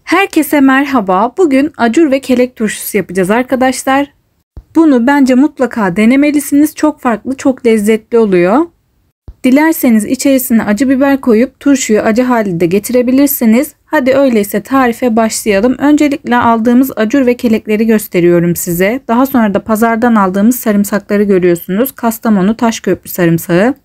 Herkese merhaba. Bugün acur ve kelek turşusu yapacağız arkadaşlar. Bunu bence mutlaka denemelisiniz. Çok farklı, çok lezzetli oluyor. Dilerseniz içerisine acı biber koyup turşuyu acı halinde getirebilirsiniz. Hadi öyleyse tarife başlayalım. Öncelikle aldığımız acur ve kelekleri gösteriyorum size. Daha sonra da pazardan aldığımız sarımsakları görüyorsunuz. Kastamonu Taşköprü sarımsağı.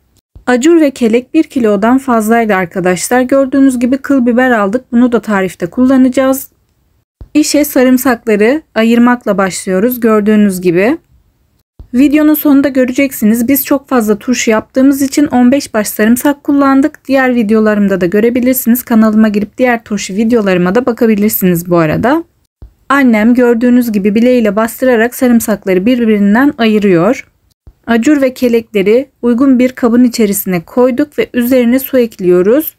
Acur ve kelek 1 kilodan fazlaydı arkadaşlar. Gördüğünüz gibi kıl biber aldık. Bunu da tarifte kullanacağız. İşe sarımsakları ayırmakla başlıyoruz. Gördüğünüz gibi. Videonun sonunda göreceksiniz. Biz çok fazla turşu yaptığımız için 15 baş sarımsak kullandık. Diğer videolarımda da görebilirsiniz. Kanalıma girip diğer turşu videolarıma da bakabilirsiniz bu arada. Annem gördüğünüz gibi bileğiyle bastırarak sarımsakları birbirinden ayırıyor. Acur ve kelekleri uygun bir kabın içerisine koyduk ve üzerine su ekliyoruz.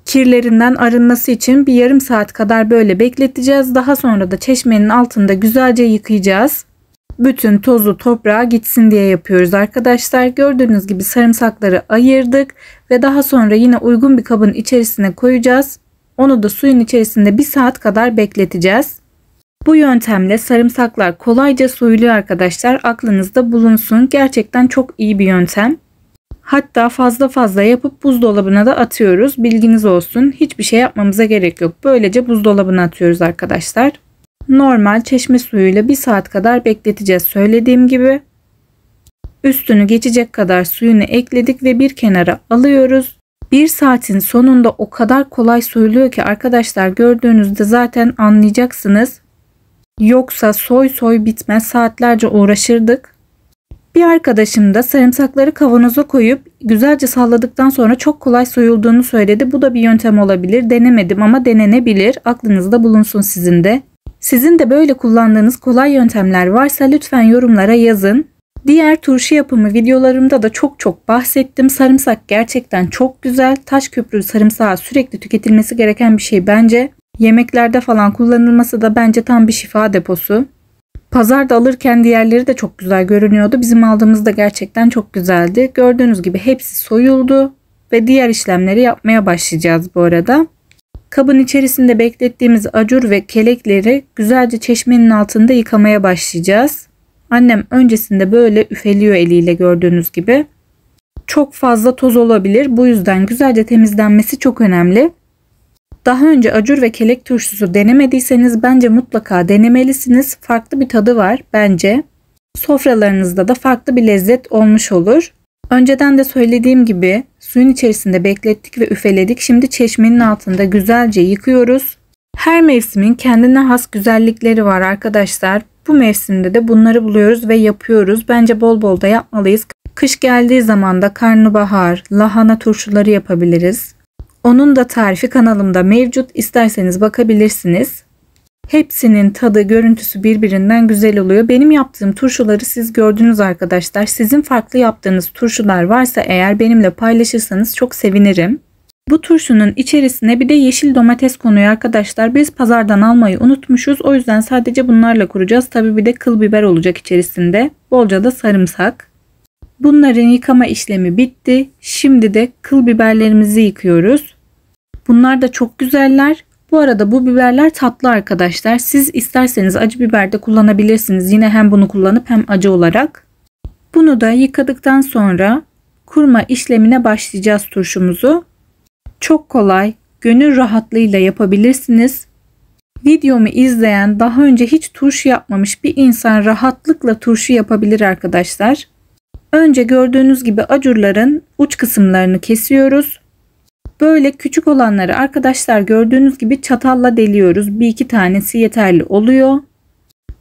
Kirlerinden arınması için bir yarım saat kadar böyle bekleteceğiz. Daha sonra da çeşmenin altında güzelce yıkayacağız. Bütün tozu toprağa gitsin diye yapıyoruz arkadaşlar. Gördüğünüz gibi sarımsakları ayırdık ve daha sonra yine uygun bir kabın içerisine koyacağız. Onu da suyun içerisinde 1 saat kadar bekleteceğiz. Bu yöntemle sarımsaklar kolayca soyuluyor arkadaşlar. Aklınızda bulunsun. Gerçekten çok iyi bir yöntem. Hatta fazla yapıp buzdolabına da atıyoruz. Bilginiz olsun. Hiçbir şey yapmamıza gerek yok. Böylece buzdolabına atıyoruz arkadaşlar. Normal çeşme suyuyla 1 saat kadar bekleteceğiz söylediğim gibi. Üstünü geçecek kadar suyunu ekledik ve bir kenara alıyoruz. 1 saatin sonunda o kadar kolay soyuluyor ki arkadaşlar, gördüğünüzde zaten anlayacaksınız. Yoksa soy bitmez, saatlerce uğraşırdık. Bir arkadaşım da sarımsakları kavanoza koyup güzelce salladıktan sonra çok kolay soyulduğunu söyledi. Bu da bir yöntem olabilir. Denemedim ama denenebilir. Aklınızda bulunsun sizin de. Sizin de böyle kullandığınız kolay yöntemler varsa lütfen yorumlara yazın. Diğer turşu yapımı videolarımda da çok bahsettim. Sarımsak gerçekten çok güzel. Taşköprü sarımsağı sürekli tüketilmesi gereken bir şey bence. Yemeklerde falan kullanılması da bence tam bir şifa deposu. Pazarda alırken diğerleri de çok güzel görünüyordu. Bizim aldığımız da gerçekten çok güzeldi. Gördüğünüz gibi hepsi soyuldu ve diğer işlemleri yapmaya başlayacağız bu arada. Kabın içerisinde beklettiğimiz acur ve kelekleri güzelce çeşmenin altında yıkamaya başlayacağız. Annem öncesinde böyle üfeliyor eliyle, gördüğünüz gibi. Çok fazla toz olabilir. Bu yüzden güzelce temizlenmesi çok önemli. Daha önce acur ve kelek turşusu denemediyseniz bence mutlaka denemelisiniz. Farklı bir tadı var bence. Sofralarınızda da farklı bir lezzet olmuş olur. Önceden de söylediğim gibi suyun içerisinde beklettik ve üfeledik. Şimdi çeşmenin altında güzelce yıkıyoruz. Her mevsimin kendine has güzellikleri var arkadaşlar. Bu mevsimde de bunları buluyoruz ve yapıyoruz. Bence bol bol da yapmalıyız. Kış geldiği zaman da karnabahar, lahana turşuları yapabiliriz. Onun da tarifi kanalımda mevcut. İsterseniz bakabilirsiniz. Hepsinin tadı, görüntüsü birbirinden güzel oluyor. Benim yaptığım turşuları siz gördünüz arkadaşlar. Sizin farklı yaptığınız turşular varsa eğer benimle paylaşırsanız çok sevinirim. Bu turşunun içerisine bir de yeşil domates konuyor arkadaşlar. Biz pazardan almayı unutmuşuz. O yüzden sadece bunlarla kuracağız. Tabii bir de kıl biber olacak içerisinde. Bolca da sarımsak. Bunların yıkama işlemi bitti. Şimdi de kıl biberlerimizi yıkıyoruz. Bunlar da çok güzeller. Bu arada bu biberler tatlı arkadaşlar. Siz isterseniz acı biber de kullanabilirsiniz. Yine hem bunu kullanıp hem acı olarak. Bunu da yıkadıktan sonra kurma işlemine başlayacağız turşumuzu. Çok kolay, gönül rahatlığıyla yapabilirsiniz. Videomu izleyen, daha önce hiç turşu yapmamış bir insan rahatlıkla turşu yapabilir arkadaşlar. Önce gördüğünüz gibi acurların uç kısımlarını kesiyoruz. Böyle küçük olanları arkadaşlar gördüğünüz gibi çatalla deliyoruz. 1-2 tanesi yeterli oluyor.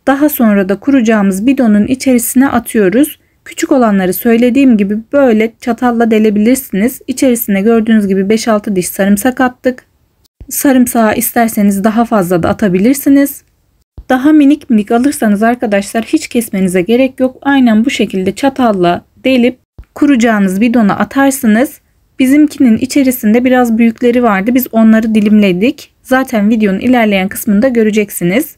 Daha sonra da kuracağımız bidonun içerisine atıyoruz. Küçük olanları söylediğim gibi böyle çatalla delebilirsiniz. İçerisine gördüğünüz gibi 5-6 diş sarımsak attık. Sarımsağı isterseniz daha fazla da atabilirsiniz. Daha minik alırsanız arkadaşlar hiç kesmenize gerek yok. Aynen bu şekilde çatalla delip kuracağınız bidona atarsınız. Bizimkinin içerisinde biraz büyükleri vardı. Biz onları dilimledik. Zaten videonun ilerleyen kısmında göreceksiniz.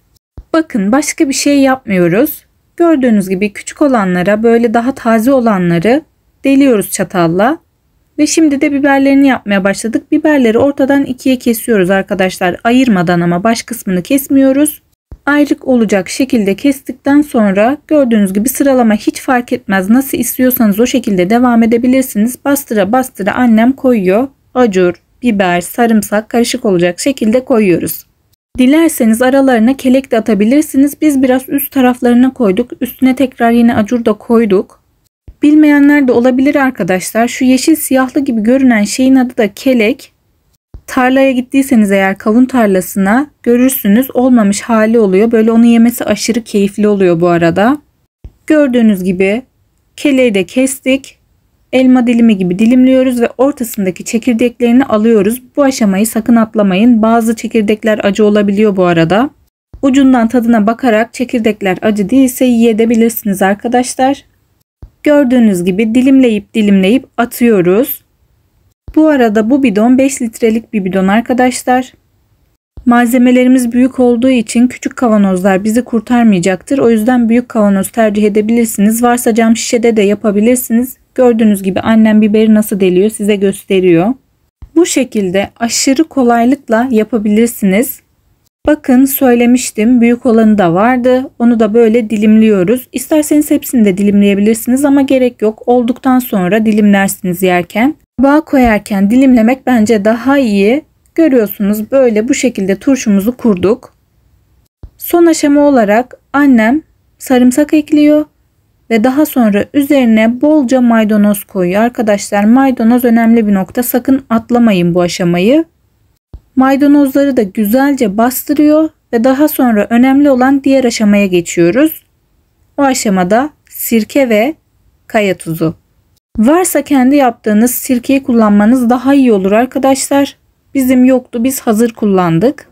Bakın, başka bir şey yapmıyoruz. Gördüğünüz gibi küçük olanlara, böyle daha taze olanları deliyoruz çatalla. Ve şimdi de biberlerini yapmaya başladık. Biberleri ortadan ikiye kesiyoruz arkadaşlar. Ayırmadan ama baş kısmını kesmiyoruz. Ayrık olacak şekilde kestikten sonra gördüğünüz gibi sıralama hiç fark etmez. Nasıl istiyorsanız o şekilde devam edebilirsiniz. Bastıra bastıra annem koyuyor. Acur, biber, sarımsak karışık olacak şekilde koyuyoruz. Dilerseniz aralarına kelek de atabilirsiniz. Biz biraz üst taraflarına koyduk. Üstüne tekrar yine acur da koyduk. Bilmeyenler de olabilir arkadaşlar. Şu yeşil siyahlı gibi görünen şeyin adı da kelek. Tarlaya gittiyseniz eğer kavun tarlasına görürsünüz, olmamış hali oluyor. Böyle onu yemesi aşırı keyifli oluyor bu arada. Gördüğünüz gibi keleği de kestik. Elma dilimi gibi dilimliyoruz ve ortasındaki çekirdeklerini alıyoruz. Bu aşamayı sakın atlamayın. Bazı çekirdekler acı olabiliyor bu arada. Ucundan tadına bakarak çekirdekler acı değilse yiyebilirsiniz arkadaşlar. Gördüğünüz gibi dilimleyip atıyoruz. Bu arada bu bidon 5 litrelik bir bidon arkadaşlar. Malzemelerimiz büyük olduğu için küçük kavanozlar bizi kurtarmayacaktır. O yüzden büyük kavanoz tercih edebilirsiniz. Varsa cam şişede de yapabilirsiniz. Gördüğünüz gibi annem biberi nasıl deliyor size gösteriyor. Bu şekilde aşırı kolaylıkla yapabilirsiniz. Bakın söylemiştim, büyük olanı da vardı. Onu da böyle dilimliyoruz. İsterseniz hepsini de dilimleyebilirsiniz ama gerek yok. Olduktan sonra dilimlersiniz yerken. Tabağa koyarken dilimlemek bence daha iyi. Görüyorsunuz böyle bu şekilde turşumuzu kurduk. Son aşama olarak annem sarımsak ekliyor ve daha sonra üzerine bolca maydanoz koyuyor. Arkadaşlar maydanoz önemli bir nokta. Sakın atlamayın bu aşamayı. Maydanozları da güzelce bastırıyor ve daha sonra önemli olan diğer aşamaya geçiyoruz. O aşamada sirke ve kaya tuzu. Varsa kendi yaptığınız sirkeyi kullanmanız daha iyi olur arkadaşlar. Bizim yoktu, biz hazır kullandık.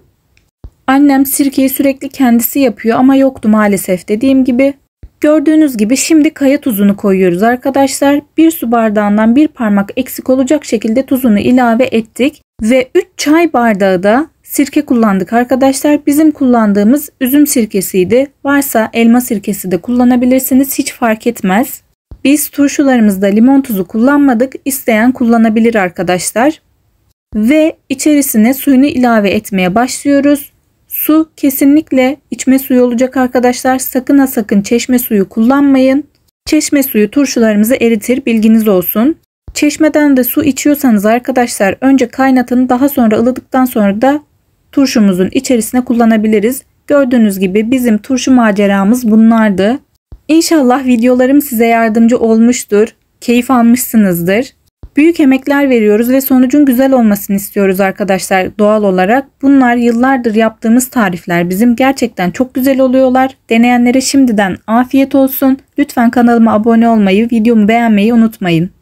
Annem sirkeyi sürekli kendisi yapıyor ama yoktu maalesef dediğim gibi. Gördüğünüz gibi şimdi kaya tuzunu koyuyoruz arkadaşlar. 1 su bardağından 1 parmak eksik olacak şekilde tuzunu ilave ettik. Ve 3 çay bardağı da sirke kullandık arkadaşlar. Bizim kullandığımız üzüm sirkesiydi. Varsa elma sirkesi de kullanabilirsiniz. Hiç fark etmez. Biz turşularımızda limon tuzu kullanmadık. İsteyen kullanabilir arkadaşlar. Ve içerisine suyunu ilave etmeye başlıyoruz. Su kesinlikle içme suyu olacak arkadaşlar. Sakın ha sakın çeşme suyu kullanmayın. Çeşme suyu turşularımızı eritir, bilginiz olsun. Çeşmeden de su içiyorsanız arkadaşlar önce kaynatın, daha sonra ılıdıktan sonra da turşumuzun içerisine kullanabiliriz. Gördüğünüz gibi bizim turşu maceramız bunlardı. İnşallah videolarım size yardımcı olmuştur. Keyif almışsınızdır. Büyük emekler veriyoruz ve sonucun güzel olmasını istiyoruz arkadaşlar doğal olarak. Bunlar yıllardır yaptığımız tarifler, bizim gerçekten çok güzel oluyorlar. Deneyenlere şimdiden afiyet olsun. Lütfen kanalıma abone olmayı, videomu beğenmeyi unutmayın.